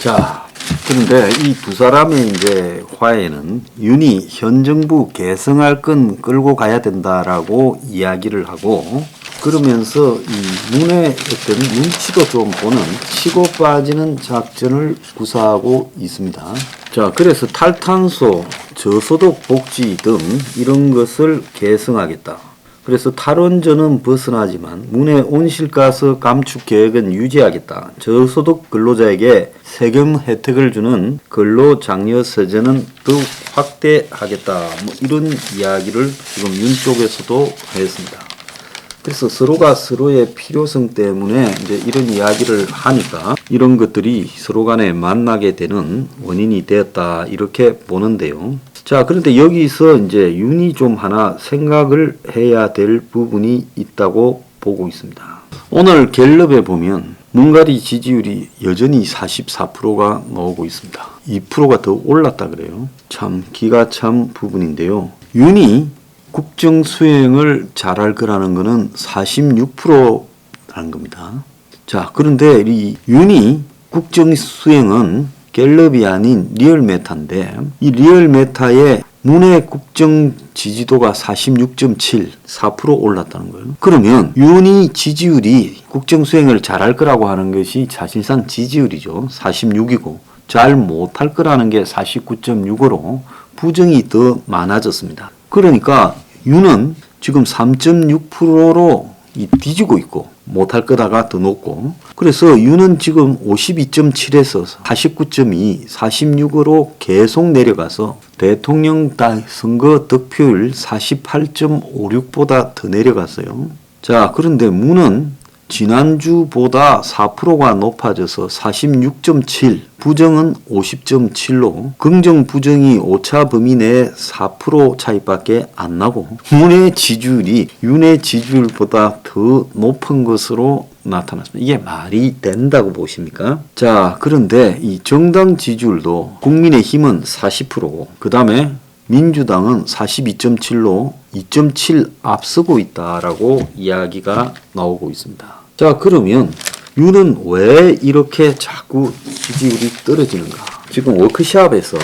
자, 그런데 이 두 사람의 이제 화해는 윤이 현 정부 계승할 건 끌고 가야 된다라고 이야기를 하고, 그러면서 이 문의 어떤 눈치도 좀 보는 치고 빠지는 작전을 구사하고 있습니다. 자, 그래서 탈탄소, 저소득 복지 등 이런 것을 계승하겠다. 그래서 탈원전은 벗어나지만 문의 온실가스 감축 계획은 유지하겠다. 저소득 근로자에게 세금 혜택을 주는 근로장려세제는 더욱 확대하겠다. 뭐 이런 이야기를 지금 윤 쪽에서도 했습니다. 그래서 서로가 서로의 필요성 때문에 이제 이런 이야기를 하니까 이런 것들이 서로 간에 만나게 되는 원인이 되었다. 이렇게 보는데요. 자, 그런데 여기서 이제 윤이 좀 하나 생각을 해야 될 부분이 있다고 보고 있습니다. 오늘 갤럽에 보면 문가리 지지율이 여전히 44%가 나오고 있습니다. 2%가 더 올랐다 그래요. 참 기가 찬 부분인데요. 윤이 국정 수행을 잘할 거라는 거는 46%라는 겁니다. 자, 그런데 이 윤이 국정 수행은 갤럽이 아닌 리얼메타인데 이 리얼메타의 문의 국정 지지도가 46.7, 4% 올랐다는 거예요. 그러면 윤이 지지율이 국정 수행을 잘할 거라고 하는 것이 사실상 지지율이죠. 46이고 잘 못할 거라는 게 49.6으로 부정이 더 많아졌습니다. 그러니까 윤은 지금 3.6%로 뒤지고 있고 못할 거다가 더 높고, 그래서 윤은 지금 52.7에서 49.2, 46으로 계속 내려가서 대통령 선거 득표율 48.56보다 더 내려갔어요. 자, 그런데 문은 지난주보다 4%가 높아져서 46.7, 부정은 50.7로 긍정 부정이 오차 범위 내에 4% 차이밖에 안 나고 문의 지지율이 윤의 지지율보다 더 높은 것으로 나타났습니다. 이게 말이 된다고 보십니까? 자, 그런데 이 정당 지지율도 국민의힘은 40%고 그 다음에 민주당은 42.7로 2.7 앞서고 있다라고 이야기가 나오고 있습니다. 자, 그러면 윤은 왜 이렇게 자꾸 지지율이 떨어지는가? 지금 워크숍에서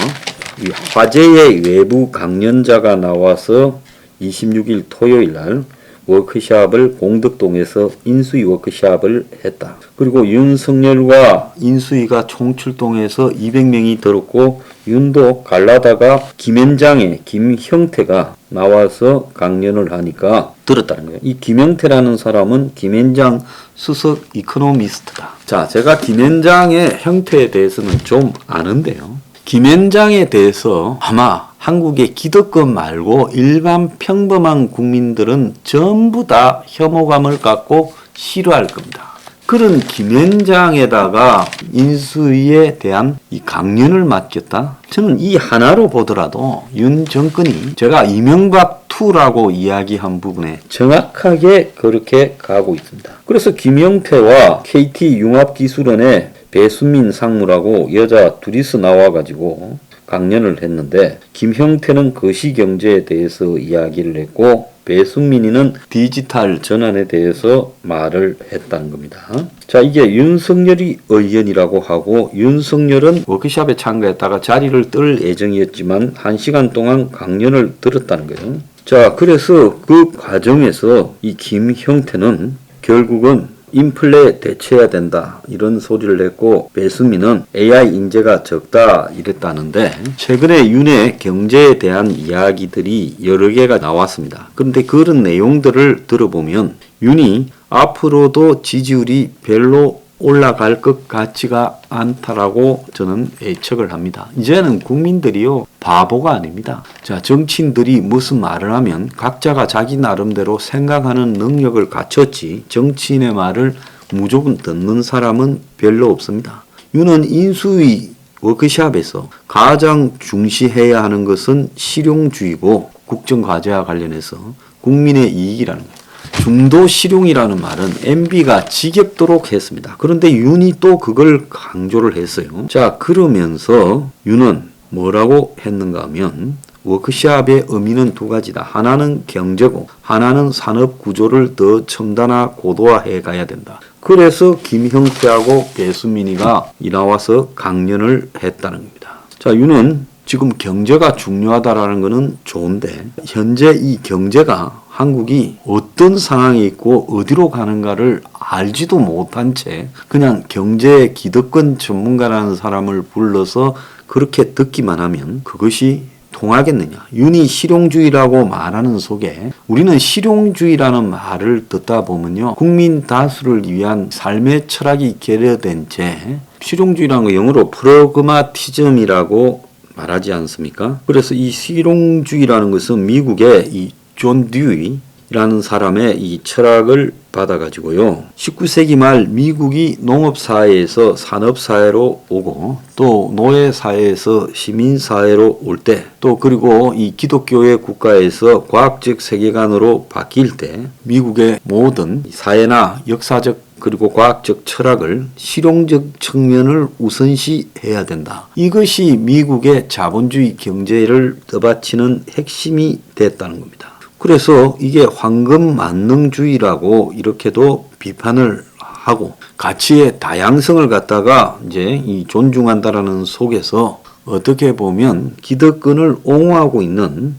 이 화제의 외부 강연자가 나와서 26일 토요일 날 워크숍을 공덕동에서 인수위 워크숍을 했다. 그리고 윤석열과 인수위가 총출동해서 200명이 들었고 윤도 갈라다가 김현장의 김형태가 나와서 강연을 하니까 들었다는 거예요. 이 김형태라는 사람은 김현장 수석 이코노미스트다. 자, 제가 김현장의 형태에 대해서는 좀 아는데요. 김현장에 대해서 아마 한국의 기득권 말고 일반 평범한 국민들은 전부 다 혐오감을 갖고 싫어할 겁니다. 그런 김현장에다가 인수위에 대한 이 강연을 맡겼다? 저는 이 하나로 보더라도 윤 정권이 제가 이명박 2라고 이야기한 부분에 정확하게 그렇게 가고 있습니다. 그래서 김영태와 KT융합기술원의 배순민 상무라고 여자 둘이서 나와가지고 강연을 했는데 김형태는 거시경제에 대해서 이야기를 했고 배순민이는 디지털 전환에 대해서 말을 했다는 겁니다. 자, 이게 윤석열이 의견이라고 하고 윤석열은 워크숍에 참가했다가 자리를 뜰 예정이었지만 1시간 동안 강연을 들었다는 거예요. 자, 그래서 그 과정에서 이 김형태는 결국은 인플레 대처해야 된다 이런 소리를 했고 배수민은 AI 인재가 적다 이랬다는데 최근에 윤의 경제에 대한 이야기들이 여러 개가 나왔습니다. 그런데 그런 내용들을 들어보면 윤이 앞으로도 지지율이 별로 올라갈 것 같지가 않다라고 저는 예측을 합니다. 이제는 국민들이요 바보가 아닙니다. 자, 정치인들이 무슨 말을 하면 각자가 자기 나름대로 생각하는 능력을 갖췄지 정치인의 말을 무조건 듣는 사람은 별로 없습니다. 윤은 인수위 워크숍에서 가장 중시해야 하는 것은 실용주의고 국정과제와 관련해서 국민의 이익이라는 거예요. 중도 실용이라는 말은 MB가 지겹도록 했습니다. 그런데 윤이 또 그걸 강조를 했어요. 자, 그러면서 윤은 뭐라고 했는가 하면 워크숍의 의미는 두 가지다. 하나는 경제고 하나는 산업 구조를 더 첨단화 고도화해 가야 된다. 그래서 김형태하고 배수민이가 나와서 강연을 했다는 겁니다. 자, 유는 지금 경제가 중요하다라는 것은 좋은데 현재 이 경제가 한국이 어떤 상황에 있고 어디로 가는가를 알지도 못한 채 그냥 경제 기득권 전문가라는 사람을 불러서 그렇게 듣기만 하면 그것이 통하겠느냐. 윤이 실용주의라고 말하는 속에 우리는 실용주의라는 말을 듣다 보면요. 국민 다수를 위한 삶의 철학이 결여된 채 실용주의라는 거 영어로 프라그마티즘이라고 말하지 않습니까? 그래서 이 실용주의라는 것은 미국의 이 존 듀이라는 사람의 이 철학을 받아가지고요. 19세기 말 미국이 농업사회에서 산업사회로 오고 또 노예사회에서 시민사회로 올 때 또 그리고 이 기독교의 국가에서 과학적 세계관으로 바뀔 때 미국의 모든 사회나 역사적 그리고 과학적 철학을 실용적 측면을 우선시해야 된다. 이것이 미국의 자본주의 경제를 떠받치는 핵심이 됐다는 겁니다. 그래서 이게 황금 만능주의라고 이렇게도 비판을 하고 가치의 다양성을 갖다가 이제 이 존중한다라는 속에서 어떻게 보면 기득권을 옹호하고 있는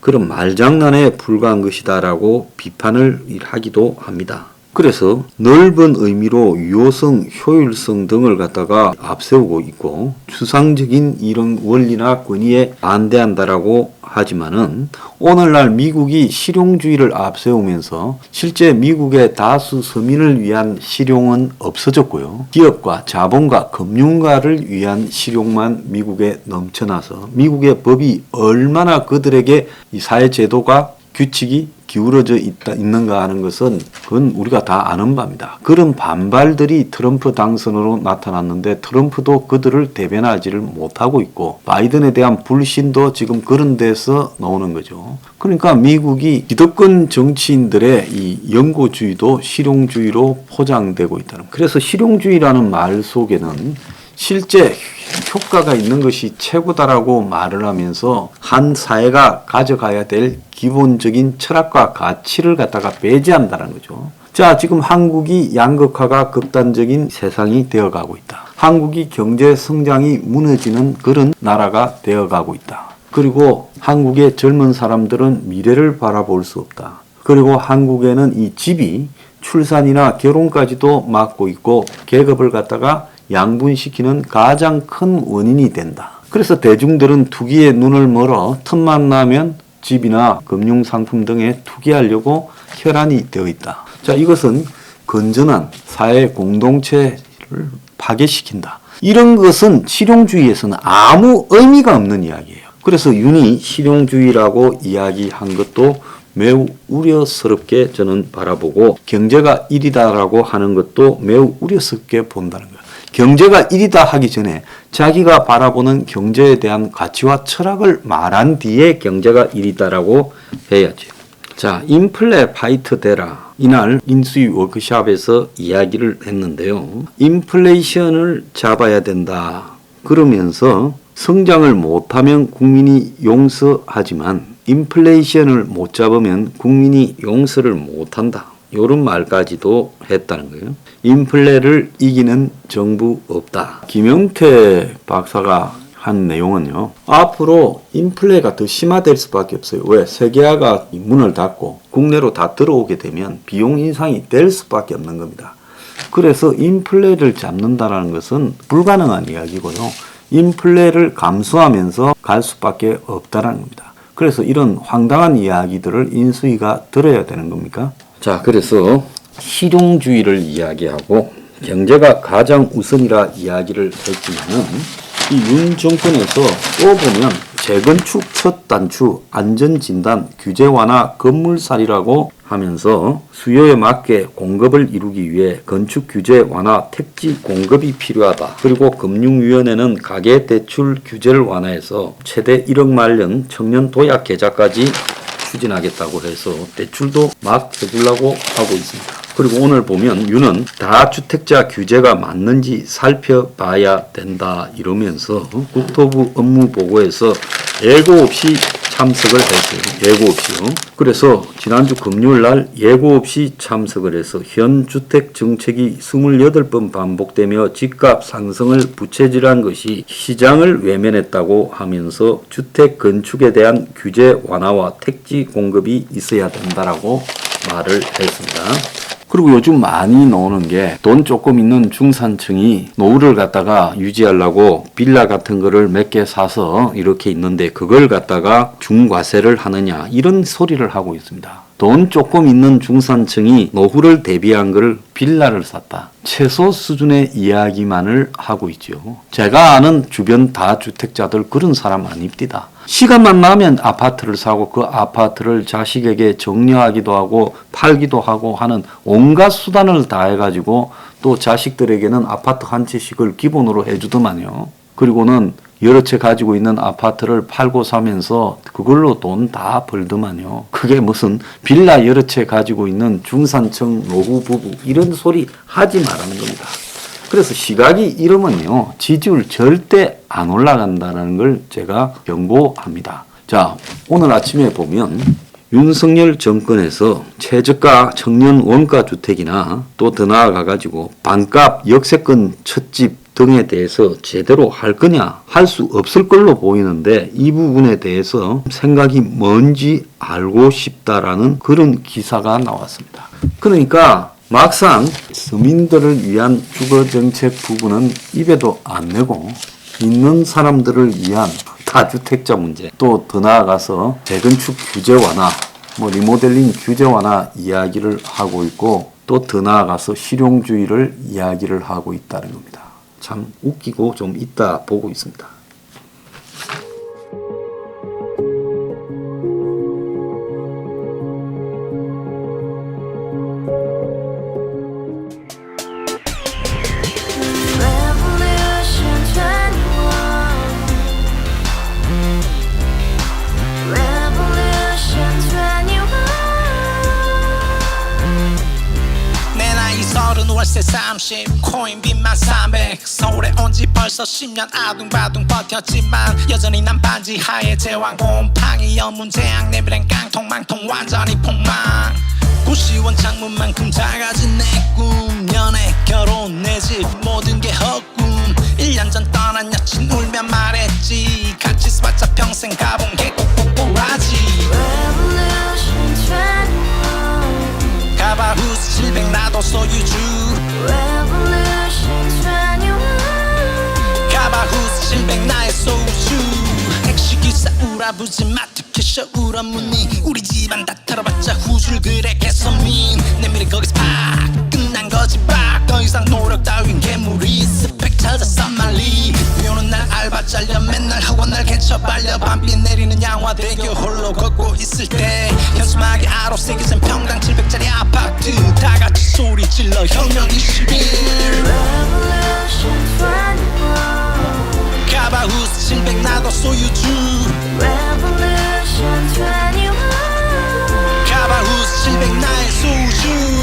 그런 말장난에 불과한 것이다라고 비판을 하기도 합니다. 그래서 넓은 의미로 유효성, 효율성 등을 갖다가 앞세우고 있고 추상적인 이런 원리나 권위에 반대한다라고 하지만은 오늘날 미국이 실용주의를 앞세우면서 실제 미국의 다수 서민을 위한 실용은 없어졌고요. 기업과 자본과 금융가를 위한 실용만 미국에 넘쳐나서 미국의 법이 얼마나 그들에게 이 사회제도가 규칙이 기울어져 있는가 하는 것은 그건 우리가 다 아는 바입니다. 그런 반발들이 트럼프 당선으로 나타났는데 트럼프도 그들을 대변하지를 못하고 있고 바이든에 대한 불신도 지금 그런 데서 나오는 거죠. 그러니까 미국이 기득권 정치인들의 이 영고주의도 실용주의로 포장되고 있다는 거예요. 그래서 실용주의라는 말 속에는 실제 효과가 있는 것이 최고다라고 말을 하면서 한 사회가 가져가야 될 기본적인 철학과 가치를 갖다가 배제한다는 거죠. 자, 지금 한국이 양극화가 극단적인 세상이 되어가고 있다. 한국이 경제 성장이 무너지는 그런 나라가 되어가고 있다. 그리고 한국의 젊은 사람들은 미래를 바라볼 수 없다. 그리고 한국에는 이 집이 출산이나 결혼까지도 막고 있고 계급을 갖다가 양분시키는 가장 큰 원인이 된다. 그래서 대중들은 투기에 눈을 멀어 틈만 나면 집이나 금융상품 등에 투기하려고 혈안이 되어 있다. 자, 이것은 건전한 사회 공동체를 파괴시킨다. 이런 것은 실용주의에서는 아무 의미가 없는 이야기예요. 그래서 윤이 실용주의라고 이야기한 것도 매우 우려스럽게 저는 바라보고 경제가 1이다라고 하는 것도 매우 우려스럽게 본다는 거예요. 경제가 1이다 하기 전에 자기가 바라보는 경제에 대한 가치와 철학을 말한 뒤에 경제가 1이다라고 해야죠. 자, 인플레 파이트 되라. 이날 인수위 워크숍에서 이야기를 했는데요. 인플레이션을 잡아야 된다. 그러면서 성장을 못하면 국민이 용서하지만 인플레이션을 못 잡으면 국민이 용서를 못한다. 이런 말까지도 했다는 거예요. 인플레를 이기는 정부 없다. 김영태 박사가 한 내용은요. 앞으로 인플레가 더 심화될 수밖에 없어요. 왜? 세계화가 문을 닫고 국내로 다 들어오게 되면 비용 인상이 될 수밖에 없는 겁니다. 그래서 인플레를 잡는다는 것은 불가능한 이야기고요. 인플레를 감수하면서 갈 수밖에 없다는 겁니다. 그래서 이런 황당한 이야기들을 인수위가 들어야 되는 겁니까? 자, 그래서 실용주의를 이야기하고 경제가 가장 우선이라 이야기를 했지만은 이 윤 정권에서 또 보면 재건축 첫 단추, 안전진단, 규제 완화, 건물살이라고 하면서 수요에 맞게 공급을 이루기 위해 건축 규제 완화, 택지 공급이 필요하다. 그리고 금융위원회는 가계대출 규제를 완화해서 최대 1억 마련 청년 도약 계좌까지 추진하겠다고 해서 대출도 막 해주려고 하고 있습니다. 그리고 오늘 보면 윤은 다주택자 규제가 맞는지 살펴봐야 된다 이러면서 국토부 업무보고에서 예고 없이 참석을 했어요. 예고 없이요. 그래서 지난주 금요일 날 예고 없이 참석을 해서 현 주택 정책이 28번 반복되며 집값 상승을 부채질한 것이 시장을 외면했다고 하면서 주택 건축에 대한 규제 완화와 택지 공급이 있어야 된다라고 말을 했습니다. 그리고 요즘 많이 나오는 게 돈 조금 있는 중산층이 노후를 갖다가 유지하려고 빌라 같은 거를 몇 개 사서 이렇게 있는데 그걸 갖다가 중과세를 하느냐 이런 소리를 하고 있습니다. 돈 조금 있는 중산층이 노후를 대비한 걸 빌라를 샀다. 최소 수준의 이야기만을 하고 있죠. 제가 아는 주변 다주택자들 그런 사람 아닙니다. 시간만 나면 아파트를 사고 그 아파트를 자식에게 정려하기도 하고 팔기도 하고 하는 온갖 수단을 다 해가지고 또 자식들에게는 아파트 한 채씩을 기본으로 해주더만요. 그리고는 여러 채 가지고 있는 아파트를 팔고 사면서 그걸로 돈 다 벌더만요. 그게 무슨 빌라 여러 채 가지고 있는 중산층 노후 부부 이런 소리 하지 말라는 겁니다. 그래서 시각이 이러면요 지지율 절대 안 올라간다는 걸 제가 경고합니다. 자, 오늘 아침에 보면 윤석열 정권에서 최저가 청년 원가 주택이나 또 더 나아가 가지고 반값 역세권 첫집 등에 대해서 제대로 할 거냐 할 수 없을 걸로 보이는데 이 부분에 대해서 생각이 뭔지 알고 싶다라는 그런 기사가 나왔습니다. 그러니까 막상 서민들을 위한 주거정책 부분은 입에도 안 내고 있는 사람들을 위한 다주택자 문제 또 더 나아가서 재건축 규제 완화 리모델링 규제 완화 이야기를 하고 있고 또 더 나아가서 실용주의를 이야기를 하고 있다는 겁니다. 참 웃기고 좀 이따 보고 있습니다. 월세 30 코인빚만 300 서울에 온 지 벌써 10년 아둥바둥 버텼지만 여전히 난 반지 하에 제왕 곰팡이 연문제약 내비랑 깡통망통 완전히 폭망 고시원 창문만큼 작아진 내 꿈 연애 결혼 내 집 모든 게 헛꿈 1년 전 떠난 여친 울며 말했지 같이 써봤자 평생 가본 게 꼭꼭꼭하지 가바후스 700 나도 소유주 가바후스 700 나의 소유주 택시기사 우라부지 마트 캐셔 울어무니 우리 집안 다 털어봤자 후줄 그래 개선민 내 미래 거기서 팍 끝난 거지 팍 더 이상 노력 따윈 괴물이 스펙 찾아서 말리 비오는 날 알바 잘려 맨날 학원 날 개쳐 발려 밤비 내리는 양화대교 홀로 걷고 있을 때 현수막에 아로 새겨진 평당 700짜리 아파트 다같이 소리 질러 혁명 21 가바후스 700 나도 소유주 가바후스 700 나의 소유주